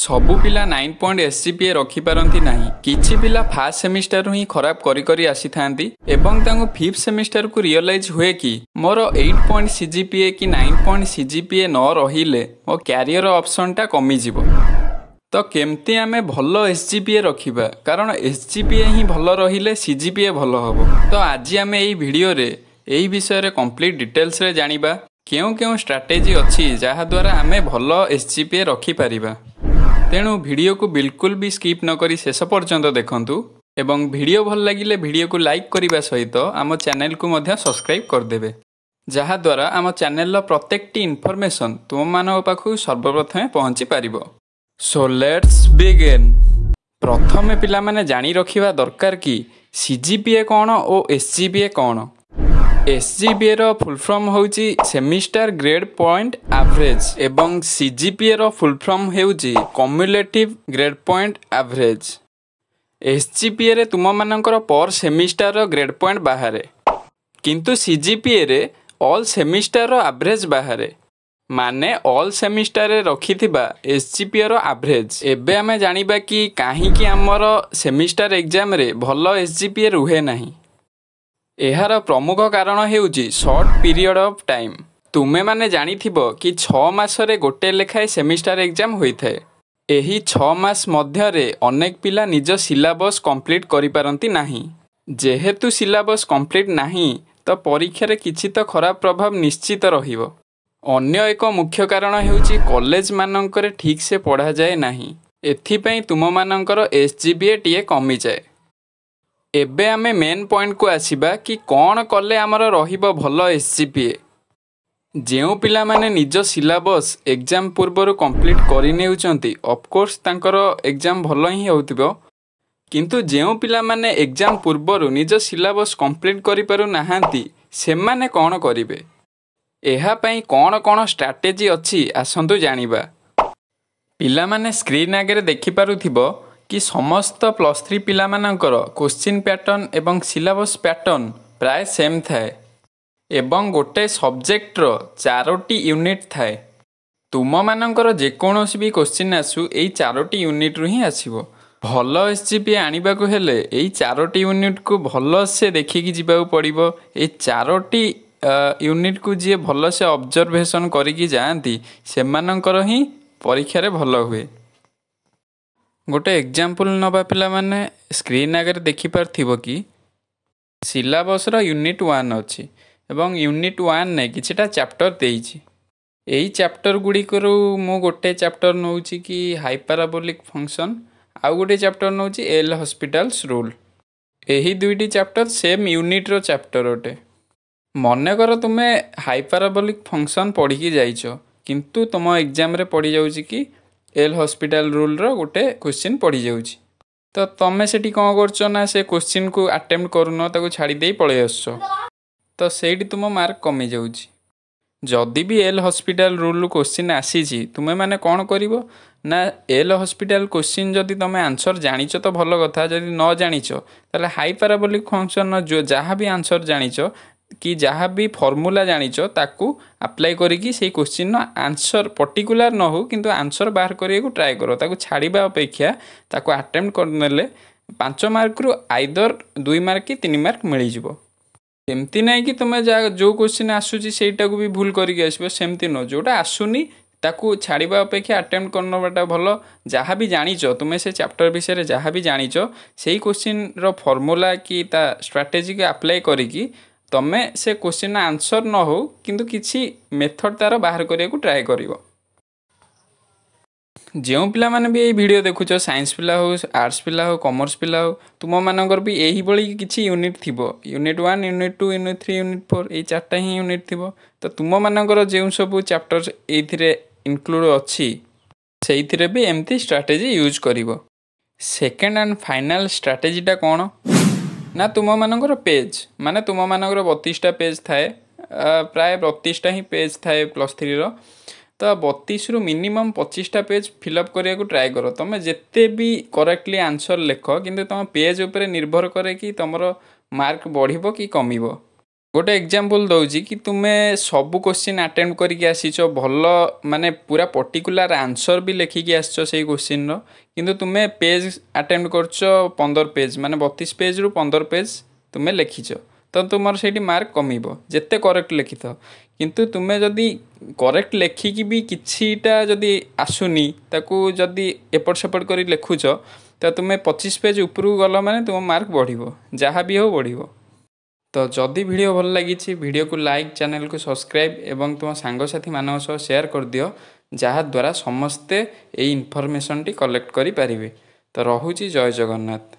सबु पिला 9 point SGPA रखी पारंती नाही। किछि पिला फास्ट सेमिस्टर ही खराब करी करी आसी थांती एवं तांको फिफ्थ सेमिस्टर को रियलाइज हुए कि मोर 8 पॉइंट सीजीपीए कि 9 पॉइंट सीजीपीए न रहिले मो कैरियर ऑप्शन टा कमी जिवो। तो केमती आमे भलो एसजीपीए रखिबा, कारण एसजीपीए ही भलो रहिले सीजीपीए भलो हबो। तो आज आमे एई वीडियो रे एई विषय रे कंप्लीट डिटेल्स रे जानिबा केउ केउ स्ट्रैटेजी अछि जहा द्वारा आमे भलो एसजीपीए रखि परिबा। तेणु वीडियो को बिल्कुल भी स्किप न करी शेष पर्यंत देखंतु एवं वीडियो भल लागिले वीडियो को लाइक करिबा सहित आम चैनल को मध्य सब्सक्राइब कर देबे, जहा द्वारा आम चैनल रो प्रत्येकटी इन्फॉर्मेशन तुम मानक पाखु सर्वप्रथमे पहुंची पारिबो। So let's begin. प्रथमे पिला माने जानी रखिबा दरकार कि सीजीपीए कोन ओ एसजीपीए कोन। एसजीपीए रो फुल फॉर्म होउची सेमिस्टर ग्रेड पॉइंट एवरेज एवं सीजीपीए रो फुल फॉर्म हेउची cumulative grade point average. SGPA रे तुम मानकर पर सेमिस्टर रो ग्रेड पॉइंट बाहरे, किंतु सीजीपीए रे ऑल सेमिस्टर रो एवरेज बाहरे, माने ऑल सेमिस्टर रे रखिथिबा एसजीपीए रो एवरेज। एबे हमें जानिबा कि काहे कि हमर सेमिस्टर एग्जाम रे भलो एसजीपीए रुहे नाही। एहार प्रमुख कारण हेउची शॉर्ट पीरियड ऑफ टाइम। तुमे माने जानिथिबो कि 6 मास रे गोटे लेखाए सेमिस्टर एग्जाम होई थाए। एही 6 मास मध्य रे अनेक पिला निज सिलेबस कंप्लीट करि पारंती नाही। जेहेतु सिलेबस कंप्लीट नाही तो परीक्षा रे किछि तो खराब प्रभाव निश्चित रहिबो। अन्य एक मुख्य कारण हेउची कॉलेज मानंकरे ठीक से पढ़ा जाए नाही, एथि पई तुम मानंकर एसजीपीए टीए कमी जाए। एबे आमे मेन पॉइंट को आसीबा कि कौन कले आमर रहिबो भलो एसजीपीए। जेउ पिला माने निज सिलेबस एग्जाम पूर्वर कंप्लीट करि नेउचंती ऑफ कोर्स तांकर एग्जाम भलो ही होउतिबो, किंतु जेउ पिला माने एग्जाम पूर्वर निज सिलेबस कंप्लीट करि पारु नाहांती से माने कोन करिवे। एहा पई कोन कोन स्ट्रैटेजी अछि आसंतु जानिबा। पिला माने स्क्रीन आगे देखि पारुथिबो कि समस्त +3 पिला मानकर क्वेश्चन पैटर्न एवं सिलेबस पैटर्न प्राय सेम थाए एवं गोटे सब्जेक्ट रो 4टी यूनिट थाए। तुम मानकर जेकोनोसी भी क्वेश्चन आसु एई 4टी यूनिट रु ही आसीबो। भलो एसजीपीए आनिबा को हेले एई 4टी यूनिट को भलो से देखिकी जिबाउ पड़िबो। एई 4टी यूनिट को जे भलो से ऑब्जर्वेशन करिकी जांती सेमानकर ही परीक्षा रे भलो हुए। गोटे एग्जाम्पल नबा पिला माने स्क्रीन आगे देखि पारथिबो कि सिलेबस रो यूनिट 1 अछि एवं यूनिट 1 ने किछटा चैप्टर देइछि। एई चैप्टर गुडी करू मु गोटे चैप्टर नउछि कि हाइपरबोलिक फंक्शन, आ गोटे चैप्टर नउछि एल हॉस्पिटल्स रूल। एही दुईटी चैप्टर सेम यूनिट रो चैप्टर ओटे। मने कर तुमे हाइपरबोलिक फंक्शन पढ़ी कि जाइछो, किंतु तुम एग्जाम रे पढ़ी जाउछि कि एल हॉस्पिटल रूल रो गोटे क्वेश्चन पढ़ी जाउछि। तो तमे सेठी कोन करछो ना से क्वेश्चन को अटेम्प्ट करूनो, ताको छाड़ी देई पळे आछो, तो सेठी तुम मार्क कमी जाउछि। जदि भी एल हॉस्पिटल रूल क्वेश्चन आसीछि तुमे माने कोन करिवो ना एल हॉस्पिटल क्वेश्चन जदि तमे आंसर जानिछो तो भलो कथा, जदि न जानिछो ताले हाइपरबोलिक फंक्शन जो जहाँ भी आंसर जानिछो कि जहाँ भी फॉर्मूला जानिछो ताकू अप्लाई करिकी से क्वेश्चन आंसर पर्टिकुलर न हो किंतु आंसर बाहर करिया को ट्राई करो। ताकू छाड़ीबा अपेक्षा ताकू अटेम्प्ट करनेले 5 मार्क रु आइदर 2 मार्क कि 3 मार्क मिली जिवो। एमती नहीं कि तुम जो क्वेश्चन आसुची सेटा को भी भूल करिक आसबो, सेमती न जोटा आसुनी ताकू छाड़ीबा अपेक्षा अटेम्प्ट करनबाटा भलो। जहाँ भी जानिछो तुमे से चैप्टर विषय रे जहाँ भी जानिछो सेही क्वेश्चन रो फॉर्मूला कि ता स्ट्रैटेजी के अप्लाई करिकी तमे से क्वेश्चन आंसर न हो किंतु किछि मेथड तार बाहर करिया को ट्राई करिवो। जेउ पिला माने भी एई वीडियो देखुछो, साइंस पिला हो, आर्ट्स पिला हो, कॉमर्स पिला हो, तुम मानकर भी एही बळी किछि यूनिट थिबो। यूनिट 1, यूनिट 2, यूनिट 3, यूनिट 4 एई 4टा ही यूनिट थिबो। तो तुम मानकर जेउ सब चैप्टर्स एथिरे इंक्लूड अछि सेइथिरे भी एमती स्ट्रैटेजी यूज करिवो। सेकंड एंड फाइनल स्ट्रैटेजीटा कोन ना तुम मानकर पेज माने तुम मानकर 32टा पेज थाए, प्राय 32टा ही पेज थाए +3 रो। तो 32 रु मिनिमम 25टा पेज फिलअप करिया को ट्राई करो। तुम जेते भी करेक्टली आंसर लेख किंतु तुम पेज ऊपर निर्भर करे कि तुमरो मार्क बढ़िबो कि कमिबो। गोटे एग्जांपल दउची कि तुमे सब क्वेश्चन अटेम्प्ट करके आसीचो भल माने पूरा पर्टिकुलर आंसर भी लेखिकी आसचो से क्वेश्चन रो किंतु तुमे पेज अटेम्प्ट करचो 15 पेज माने 32 पेज रु 15 पेज तुमे लेखिचो तो तुमर सेठी मार्क कमिबो जेते करेक्ट लिखिथो किंतु तुमे जदी करेक्ट लेखिकी भी किछिटा जदी आसुनी ताकू जदी एपट सेपट करी लेखुचो तो तुमे 25 पेज उपरु गलो माने तुम मार्क बढ़िबो जहाँ भी हो बढ़िबो। तो जदि वीडियो भल लगी वीडियो को लाइक चैनल को सब्सक्राइब एवं तुम सांगसाथी मान सह शेयर कर दियो जहाद्वारा समस्ते ये इनफर्मेशन टी कलेक्ट करें। तो रोचे जय जगन्नाथ।